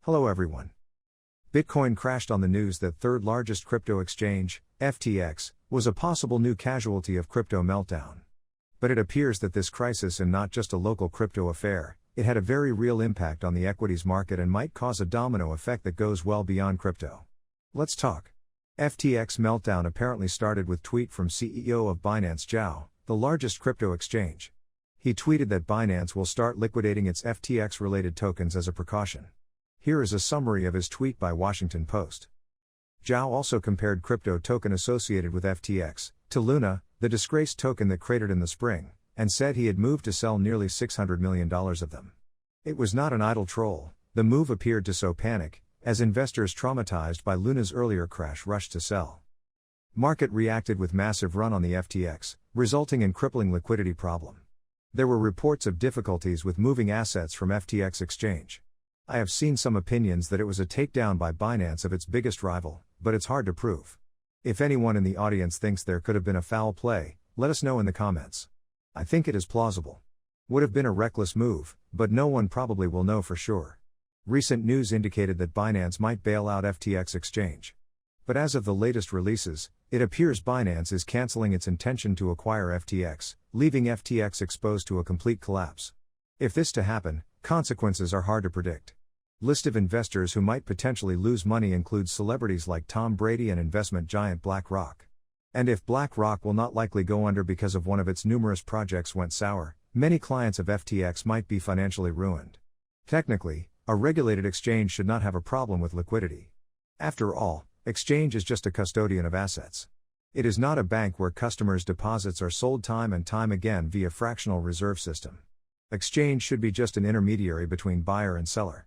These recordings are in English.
Hello everyone. Bitcoin crashed on the news that third largest crypto exchange, FTX, was a possible new casualty of crypto meltdown. But it appears that this crisis is not just a local crypto affair, it had a very real impact on the equities market and might cause a domino effect that goes well beyond crypto. Let's talk. FTX meltdown apparently started with tweet from CEO of Binance Zhao, the largest crypto exchange. He tweeted that Binance will start liquidating its FTX-related tokens as a precaution. Here is a summary of his tweet by Washington Post. Zhao also compared crypto token associated with FTX to Luna, the disgraced token that cratered in the spring, and said he had moved to sell nearly $600 million of them. It was not an idle troll. The move appeared to sow panic, as investors traumatized by Luna's earlier crash rushed to sell. Market reacted with massive run on the FTX, resulting in crippling liquidity problem. There were reports of difficulties with moving assets from FTX exchange. I have seen some opinions that it was a takedown by Binance of its biggest rival, but it's hard to prove. If anyone in the audience thinks there could have been a foul play, let us know in the comments. I think it is plausible. Would have been a reckless move, but no one probably will know for sure. Recent news indicated that Binance might bail out FTX exchange. But as of the latest releases, it appears Binance is canceling its intention to acquire FTX, leaving FTX exposed to a complete collapse. If this to happen, consequences are hard to predict. List of investors who might potentially lose money includes celebrities like Tom Brady and investment giant BlackRock. And if BlackRock will not likely go under because of one of its numerous projects went sour, many clients of FTX might be financially ruined. Technically, a regulated exchange should not have a problem with liquidity. After all, exchange is just a custodian of assets. It is not a bank where customers' deposits are sold time and time again via fractional reserve system. Exchange should be just an intermediary between buyer and seller.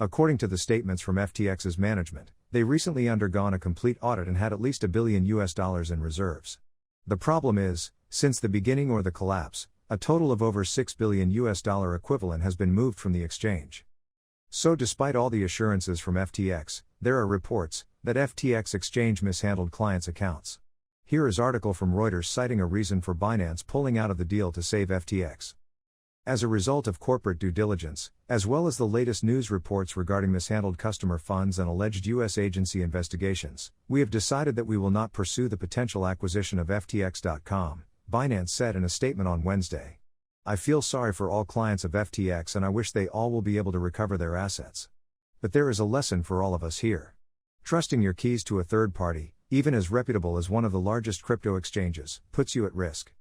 According to the statements from FTX's management, they recently undergone a complete audit and had at least $1 billion in reserves. The problem is, since the beginning or the collapse, a total of over $6 billion equivalent has been moved from the exchange. So despite all the assurances from FTX, there are reports that FTX exchange mishandled clients' accounts. Here is article from Reuters citing a reason for Binance pulling out of the deal to save FTX. As a result of corporate due diligence, as well as the latest news reports regarding mishandled customer funds and alleged U.S. agency investigations, we have decided that we will not pursue the potential acquisition of FTX.com, Binance said in a statement on Wednesday. I feel sorry for all clients of FTX and I wish they all will be able to recover their assets. But there is a lesson for all of us here. Trusting your keys to a third party, even as reputable as one of the largest crypto exchanges, puts you at risk.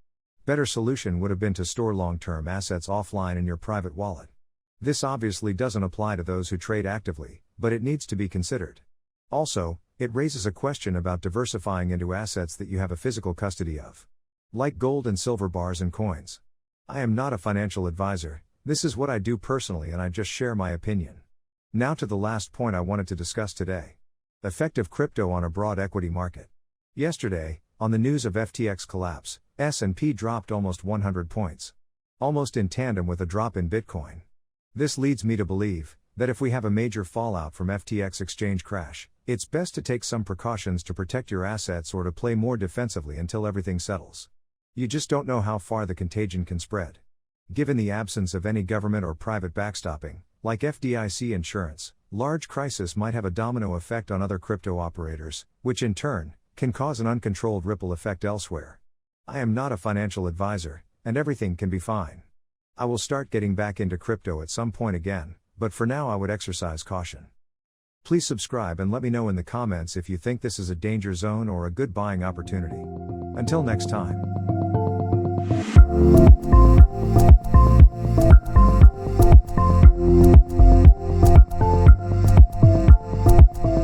Better solution would have been to store long-term assets offline in your private wallet. This obviously doesn't apply to those who trade actively, but it needs to be considered. Also, it raises a question about diversifying into assets that you have a physical custody of. Like gold and silver bars and coins. I am not a financial advisor, this is what I do personally and I just share my opinion. Now to the last point I wanted to discuss today. Effect of crypto on a broad equity market. Yesterday, on the news of FTX collapse, S&P dropped almost 100 points. Almost in tandem with a drop in Bitcoin. This leads me to believe that if we have a major fallout from FTX exchange crash, it's best to take some precautions to protect your assets or to play more defensively until everything settles. You just don't know how far the contagion can spread. Given the absence of any government or private backstopping, like FDIC insurance, large crisis might have a domino effect on other crypto operators, which in turn can cause an uncontrolled ripple effect elsewhere. I am not a financial advisor, and everything can be fine. I will start getting back into crypto at some point again, but for now I would exercise caution. Please subscribe and let me know in the comments if you think this is a danger zone or a good buying opportunity. Until next time.